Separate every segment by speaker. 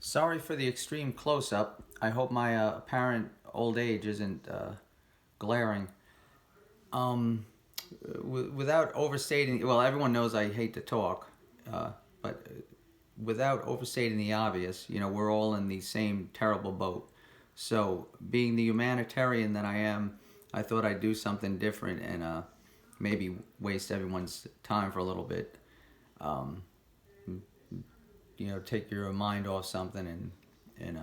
Speaker 1: Sorry for the extreme close-up. I hope my apparent old age isn't glaring. Um, Without overstating, well, everyone knows I hate to talk, but without overstating the obvious, we're all in the same terrible boat. So, being the humanitarian that I am, I thought I'd do something different and maybe waste everyone's time for a little bit. Um, take your mind off something and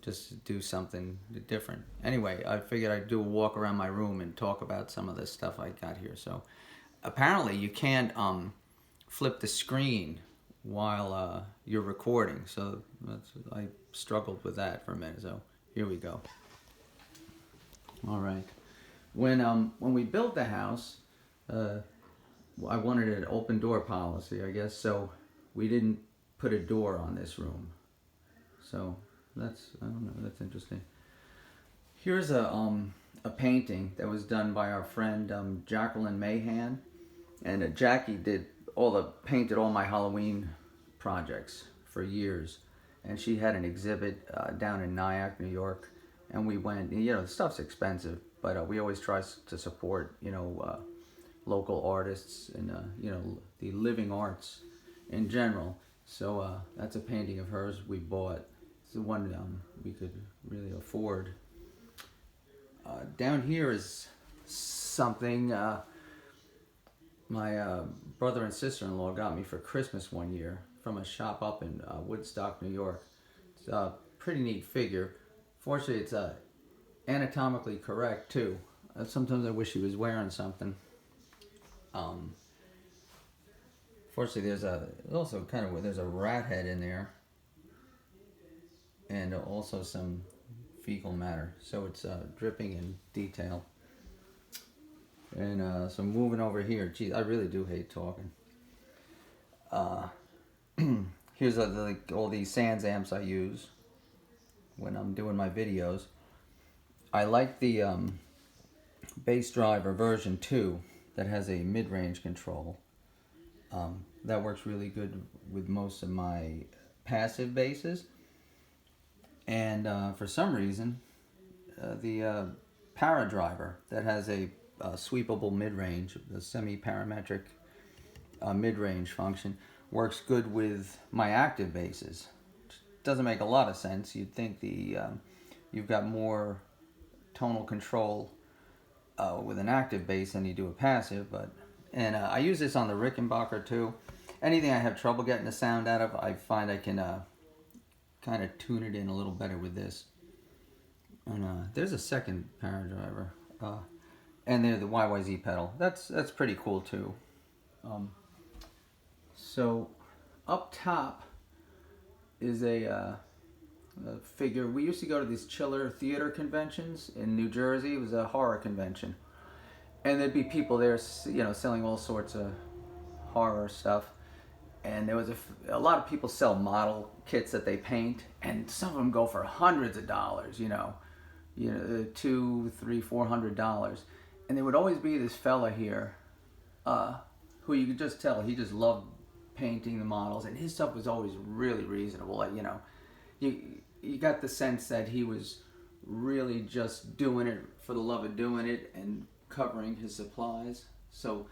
Speaker 1: just do something different. Anyway, I figured I'd do a walk around my room and talk about some of this stuff I got here. So apparently you can't flip the screen while you're recording. So I struggled with that for a minute. So here we go. All right. When we built the house, I wanted an open door policy, I guess. So we didn't put a door on this room. So I don't know, that's interesting. Here's a painting that was done by our friend Jacqueline Mahan, and Jackie painted all my Halloween projects for years, and she had an exhibit down in Nyack, New York, and we went. The stuff's expensive, but we always try to support local artists and the living arts in general. So that's a painting of hers we bought. It's the one we could really afford. Down here is something my brother and sister-in-law got me for Christmas one year from a shop up in Woodstock, New York. It's a pretty neat figure. Fortunately, it's anatomically correct too. Sometimes I wish he was wearing something. Fortunately, there's a rat head in there, and also some fecal matter, so it's dripping in detail. And so moving over here, geez, I really do hate talking. Here's all these Sans amps I use when I'm doing my videos. I like the bass driver version 2 that has a mid-range control. That works really good with most of my passive basses. And for some reason, the Paradriver that has a sweepable mid-range, the semi-parametric mid-range function, works good with my active basses. Doesn't make a lot of sense. You'd think you've got more tonal control with an active bass than you do a passive, and I use this on the Rickenbacker too. Anything I have trouble getting the sound out of, I find I can kind of tune it in a little better with this. And there's a second Paradriver, and there's the YYZ pedal. That's pretty cool too. So up top is a figure. We used to go to these Chiller theater conventions in New Jersey. It was a horror convention, and there'd be people there, selling all sorts of horror stuff. And there was a lot of people sell model kits that they paint, and some of them go for hundreds of dollars. $200, $300, $400, and there would always be this fella here, who you could just tell he just loved painting the models, and his stuff was always really reasonable. Like you got the sense that he was really just doing it for the love of doing it and covering his supplies. So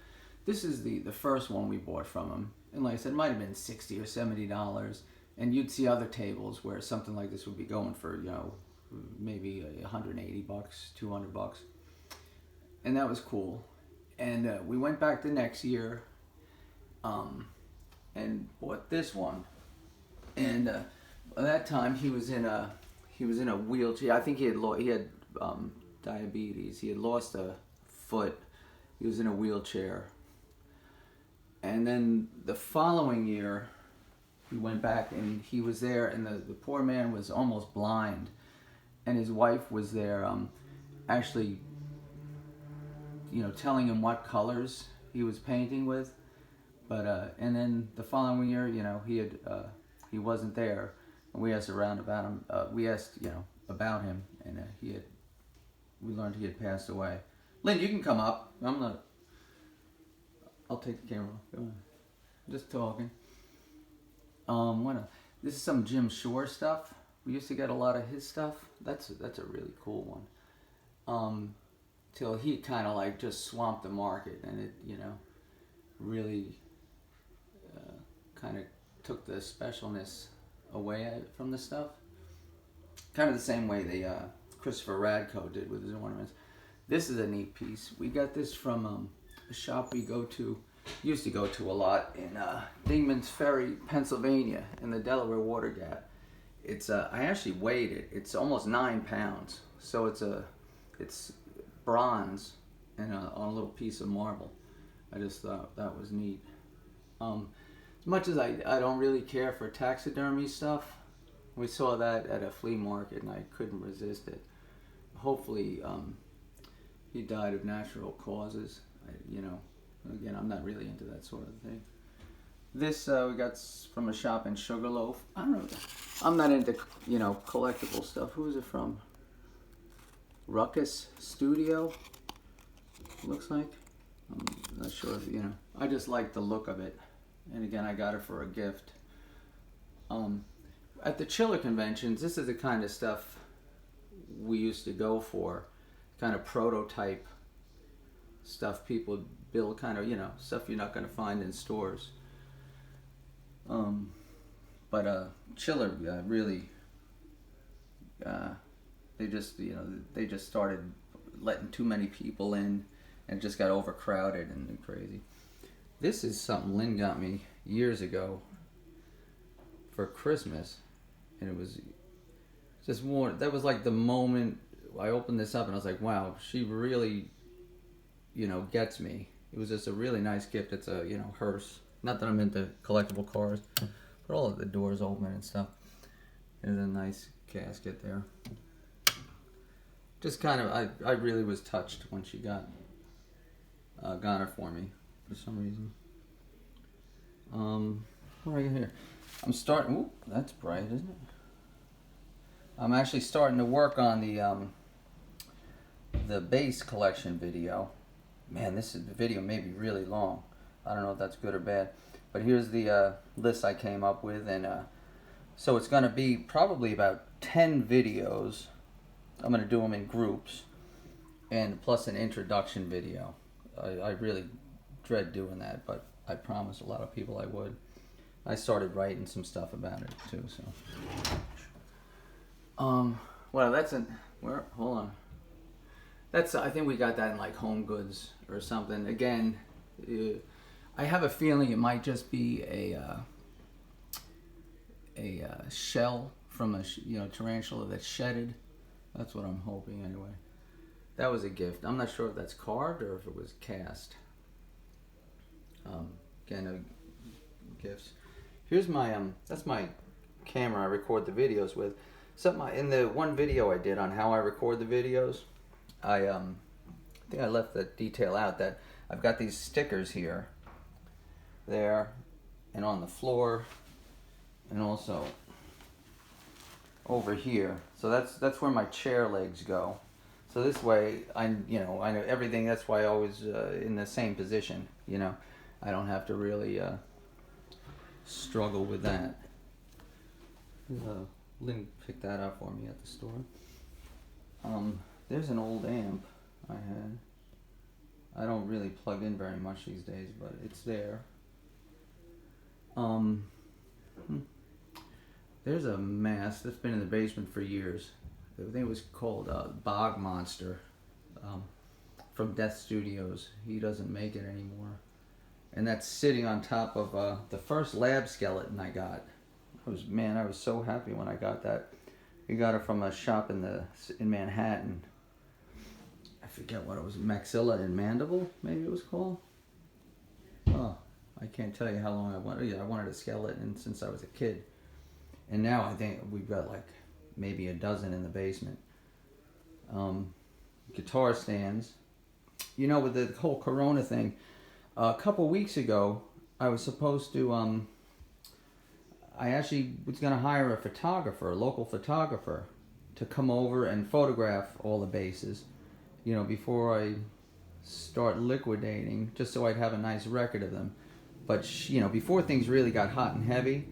Speaker 1: this is the first one we bought from him. And like I said, it might have been $60 or $70. And you'd see other tables where something like this would be going for, maybe $180, $200. And that was cool. And we went back the next year and bought this one. And at that time he was in a wheelchair. I think he had diabetes. He had lost a foot. He was in a wheelchair. And then the following year, we went back and he was there, and the poor man was almost blind. And his wife was there actually, telling him what colors he was painting with. But and then the following year, he wasn't there. And we asked around about him. We asked, about him, and we learned he had passed away. Lynn, you can come up. I'll take the camera off. Go on. Just talking. This is some Jim Shore stuff. We used to get a lot of his stuff. That's a really cool one. Till he kind of like just swamped the market, and it, you know, really kind of took the specialness away from the stuff. Kind of the same way the Christopher Radko did with his ornaments. This is a neat piece. We got this from a shop we used to go to a lot in Dingman's Ferry, Pennsylvania, in the Delaware Water Gap. It's I actually weighed it. It's almost 9 pounds. So it's bronze and on a little piece of marble. I just thought that was neat. As much as I don't really care for taxidermy stuff, we saw that at a flea market and I couldn't resist it. Hopefully he died of natural causes. You know, again, I'm not really into that sort of thing. This we got from a shop in Sugarloaf. I don't know. I'm not into, you know, collectible stuff. Who is it from? Ruckus Studio, looks like. I'm not sure, you know. I just like the look of it. And again, I got it for a gift. At the Chiller conventions, this is the kind of stuff we used to go for. Kind of prototype stuff people build, kind of, you know, stuff you're not going to find in stores. But Chiller really, they just, you know, they just started letting too many people in and just got overcrowded and crazy. This is something Lynn got me years ago for Christmas, and it was just more, that was like the moment I opened this up and I was like, wow, she really, you know, gets me. It was just a really nice gift. It's a, you know, hearse. Not that I'm into collectible cars, but all of the doors open and stuff. There's a nice casket there. Just kind of, I really was touched when she got it for me for some reason. What do I got here? I'm starting. Ooh, that's bright, isn't it? I'm actually starting to work on the base collection video. Man, the video may be really long. I don't know if that's good or bad. But here's the list I came up with, and so it's going to be probably about 10 videos. I'm going to do them in groups, and plus an introduction video. I really dread doing that, but I promised a lot of people I would. I started writing some stuff about it too, so. Well, that's hold on. That's, I think we got that in like Home Goods or something. Again, I have a feeling it might just be a shell from a tarantula that's shedded. That's what I'm hoping anyway. That was a gift. I'm not sure if that's carved or if it was cast. Again, gifts. Here's my that's my camera I record the videos with. Something in the one video I did on how I record the videos, I think I left the detail out that I've got these stickers here, there, and on the floor, and also over here. So that's where my chair legs go. So this way, I know everything. That's why I always in the same position. You know, I don't have to really struggle with that. Lynn picked that up for me at the store. There's an old amp I had. I don't really plug in very much these days, but it's there. There's a mask that's been in the basement for years. I think it was called Bog Monster from Death Studios. He doesn't make it anymore. And that's sitting on top of the first lab skeleton I got. I was so happy when I got that. We got it from a shop in Manhattan. I forget what it was, Maxilla and Mandible, maybe it was called. Oh, I can't tell you how long I wanted. Yeah, I wanted a skeleton since I was a kid, and now I think we've got like maybe a dozen in the basement. Guitar stands. You know, with the whole Corona thing, a couple weeks ago, I was supposed to. I actually was going to hire a local photographer, to come over and photograph all the bases, before I start liquidating, just so I'd have a nice record of them. But, before things really got hot and heavy,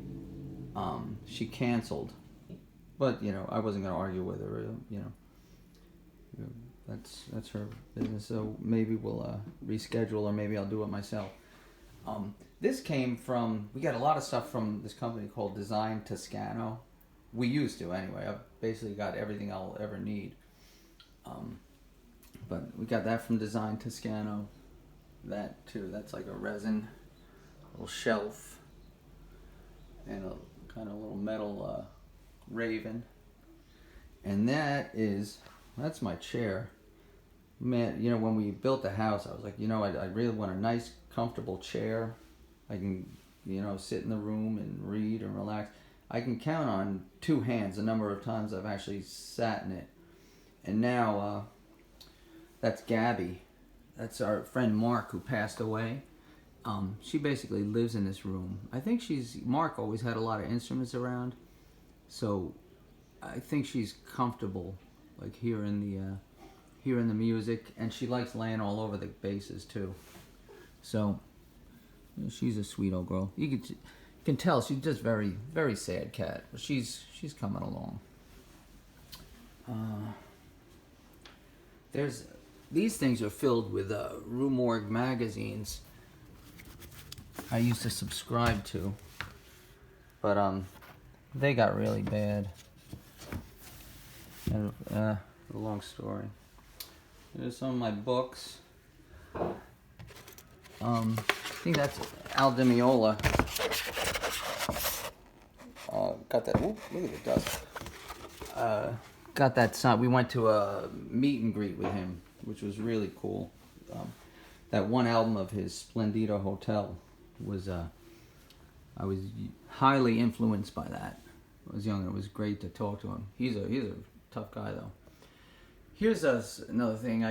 Speaker 1: she canceled. But, you know, I wasn't going to argue with her, you know. That's her business. So maybe we'll reschedule, or maybe I'll do it myself. This came from, we got a lot of stuff from this company called Design Toscano. We used to, anyway. I've basically got everything I'll ever need. But we got that from Design Toscano. That too. That's like a resin, little shelf, and a kind of little metal raven. And that's my chair. Man, you know, when we built the house, I was like, you know, I really want a nice, comfortable chair. I can, you know, sit in the room and read and relax. I can count on two hands the number of times I've actually sat in it. And now, that's Gabby. That's our friend Mark, who passed away. She basically lives in this room. I think Mark always had a lot of instruments around, so I think she's comfortable, like hearing the music, and she likes laying all over the basses too. So she's a sweet old girl. You can tell she's just very, very sad cat, but she's coming along. These things are filled with Rue Morgue magazines I used to subscribe to, but they got really bad. And a long story. Here's some of my books. I think that's Al Di Meola. Got that. Ooh, look at the dust. Got that sign. We went to a meet and greet with him, which was really cool. That one album of his, Splendida Hotel, was I was highly influenced by that. I was young and it was great to talk to him. He's a tough guy though. Here's another thing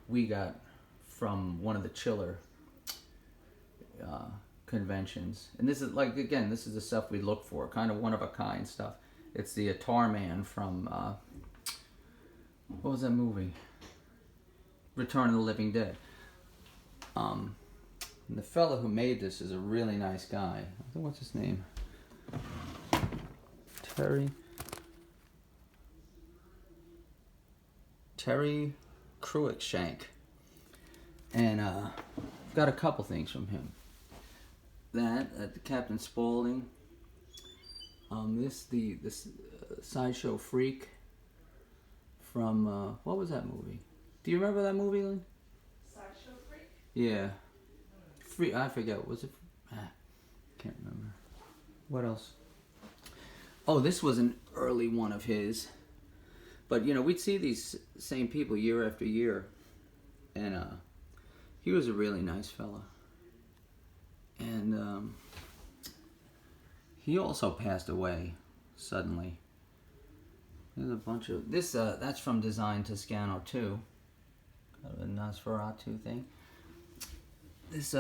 Speaker 1: we got from one of the Chiller conventions, and this is this is the stuff we look for, kind of one of a kind stuff. It's the Tar Man from what was that movie? Return of the Living Dead. And the fellow who made this is a really nice guy. I think, what's his name? Terry Cruikshank. And I've got a couple things from him. That Captain Spaulding. This Sideshow Freak from what was that movie? Do you remember that movie, Lynn?
Speaker 2: Sideshow Freak?
Speaker 1: Yeah. I forget. Was it? Can't remember. What else? Oh, this was an early one of his. But, you know, we'd see these same people year after year. And he was a really nice fella. And he also passed away suddenly. There's a bunch of... that's from Design Toscano, too. Kind of a Nosferatu thing. This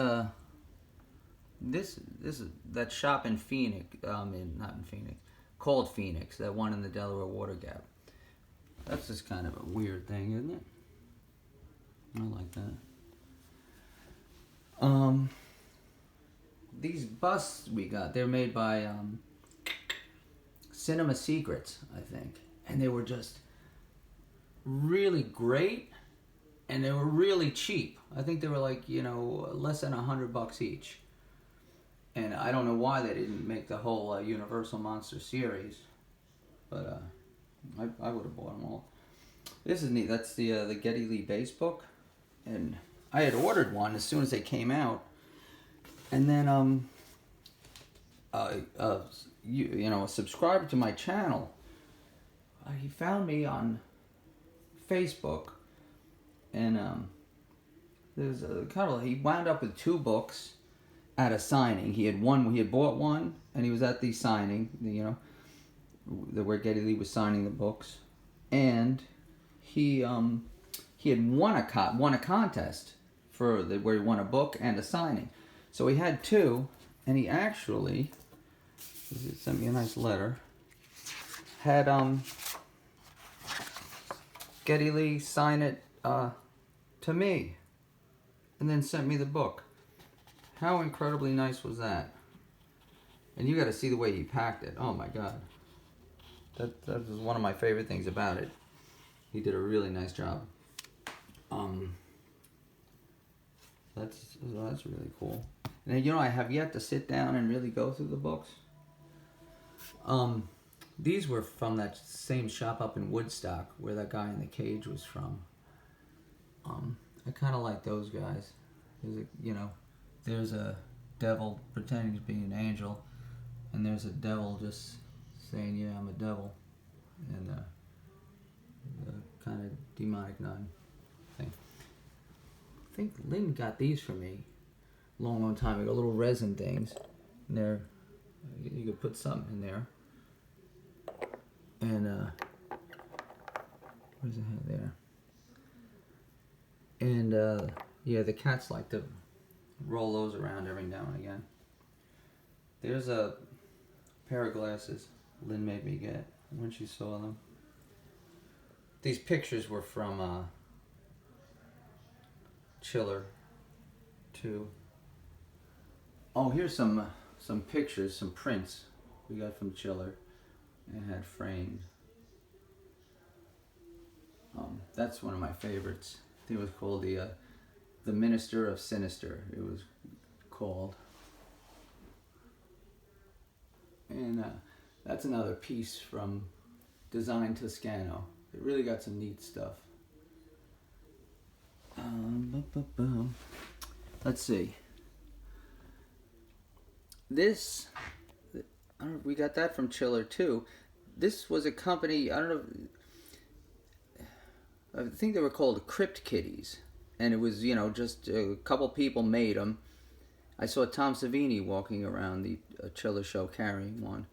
Speaker 1: is that shop in Phoenix, not in Phoenix, called Phoenix, that one in the Delaware Water Gap. That's just kind of a weird thing, isn't it? I like that. These busts we got, they're made by Cinema Secrets, I think. And they were just really great, and they were really cheap. I think they were like, you know, less than $100 each. And I don't know why they didn't make the whole Universal Monster series, but I would have bought them all. This is neat. That's the Geddy Lee bass book, and I had ordered one as soon as they came out, and then you know, a subscriber to my channel, he found me on Facebook, and there's he wound up with 2 books at a signing. He had bought one, and he was at the signing, you know, where Geddy Lee was signing the books, and he had won a contest where he won a book and a signing. So he had 2, and he actually sent me a nice letter. Had Geddy Lee sign it to me, and then sent me the book. How incredibly nice was that? And you got to see the way he packed it. Oh my God. That was one of my favorite things about it. He did a really nice job. That's really cool. And I have yet to sit down and really go through the books. These were from that same shop up in Woodstock where that guy in the cage was from. I kind of like those guys. There's a devil pretending to be an angel, and there's a devil just saying, "Yeah, I'm a devil," and the kind of demonic nun thing. I think Lynn got these for me a long time ago. Little resin things, and you could put something in there. And what does it have there? And yeah, the cats like to roll those around every now and again. There's a pair of glasses Lynn made me get when she saw them. These pictures were from Chiller too. Oh, here's some pictures, some prints we got from Chiller and had framed. That's one of my favorites. I think it was called the Minister of Sinister. It was called, and that's another piece from Design Toscano. It really got some neat stuff. Let's see. This, we got that from Chiller too. This was a company, I don't know, I think they were called Crypt Kitties. And it was, just a couple people made them. I saw Tom Savini walking around the Chiller show carrying one.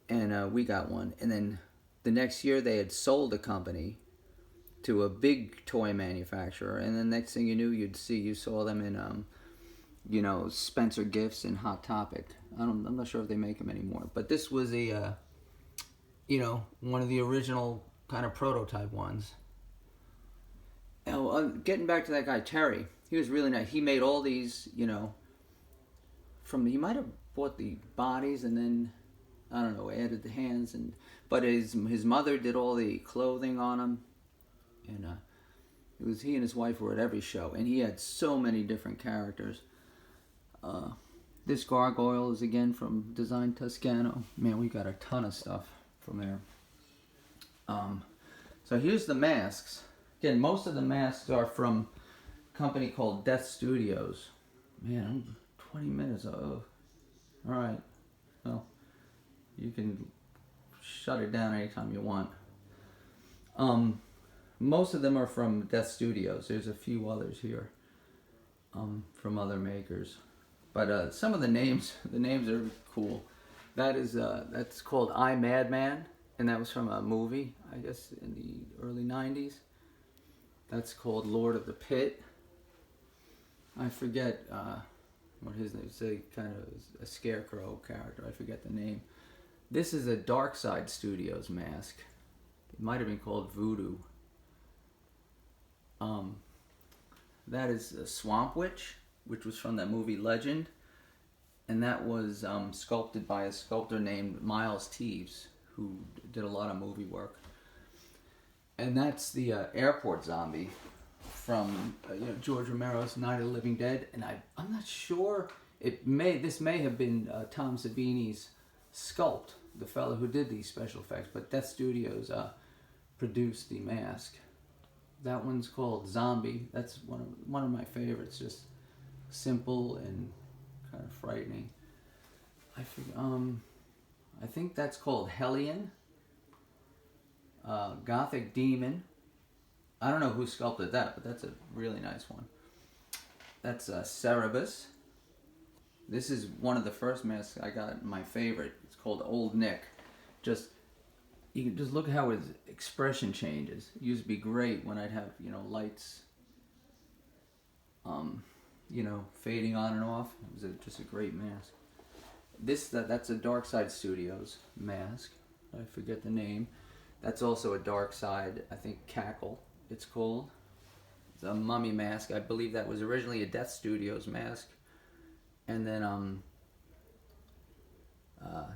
Speaker 1: And we got one. And then the next year they had sold the company to a big toy manufacturer. And the next thing you knew, you saw them in, Spencer Gifts and Hot Topic. I'm not sure if they make them anymore. But this was one of the original kind of prototype ones. Getting back to that guy Terry, he was really nice. He made all these, he might have bought the bodies and then, I don't know, added the hands, but his mother did all the clothing on him, and it was he and his wife were at every show, and he had so many different characters. This gargoyle is again from Design Toscano. Man, we got a ton of stuff from there. So here's the masks. Again, most of the masks are from a company called Death Studios. Man, I'm 20 minutes. Oh, all right. Well, you can shut it down anytime you want. Most of them are from Death Studios. There's a few others here from other makers. But some of the names are cool. That's called I, Madman, and that was from a movie, I guess, in the early 90s. That's called Lord of the Pit. I forget what his name is. A kind of a scarecrow character. I forget the name. This is a Dark Side Studios mask. It might have been called Voodoo. That is a Swamp Witch, which was from that movie Legend. And that was sculpted by a sculptor named Miles Teaves, who did a lot of movie work. And that's the airport zombie from George Romero's Night of the Living Dead. And I'm not sure, this may have been Tom Savini's sculpt, the fellow who did these special effects, but Death Studios produced the mask. That one's called Zombie. That's one of my favorites, just simple and kind of frightening. I think that's called Hellion. Gothic Demon. I don't know who sculpted that, but that's a really nice one. That's Cerebus. This is one of the first masks I got, my favorite. It's called Old Nick. You can just look at how his expression changes. It used to be great when I'd have, lights, fading on and off. It was just a great mask. That's a Dark Side Studios mask. I forget the name. That's also a Dark Side, I think Cackle, it's called. It's a mummy mask. I believe that was originally a Death Studios mask. And then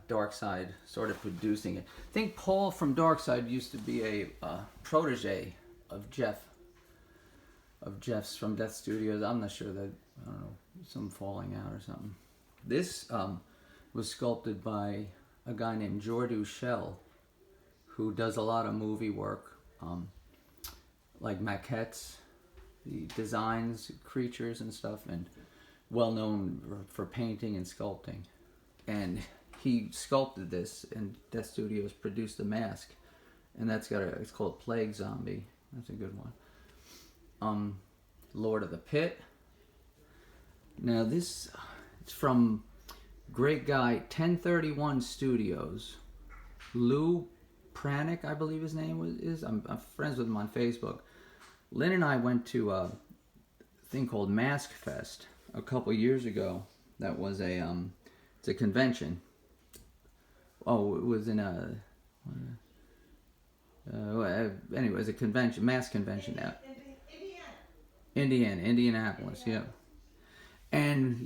Speaker 1: Dark Side started producing it. I think Paul from Dark Side used to be a protege of Jeff's from Death Studios. I'm not sure that, I don't know, some falling out or something. This was sculpted by a guy named Jordu Shell, who does a lot of movie work, like maquettes, the designs, creatures and stuff, and well known for painting and sculpting. And he sculpted this, and Death Studios produced a mask, and it's called Plague Zombie. That's a good one. Lord of the Pit. Now this, it's from great guy 1031 Studios. Lou Pranic, I believe his name is. I'm friends with him on Facebook. Lynn and I went to a thing called Mask Fest a couple years ago. That was it's a convention. Oh, it was in anyway, it's a convention, mask convention now. Indianapolis, yeah. And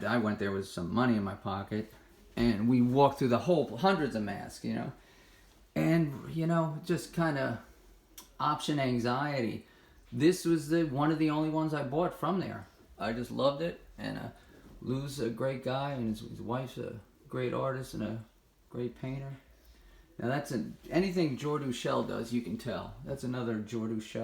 Speaker 1: I went there with some money in my pocket, and we walked through the whole hundreds of masks, and just kind of option anxiety. This was one of the only ones I bought from there. I just loved it, and Lou's a great guy, and his wife's a great artist and a great painter. Now anything Jordu Shell does, you can tell. That's another Jordu Shell.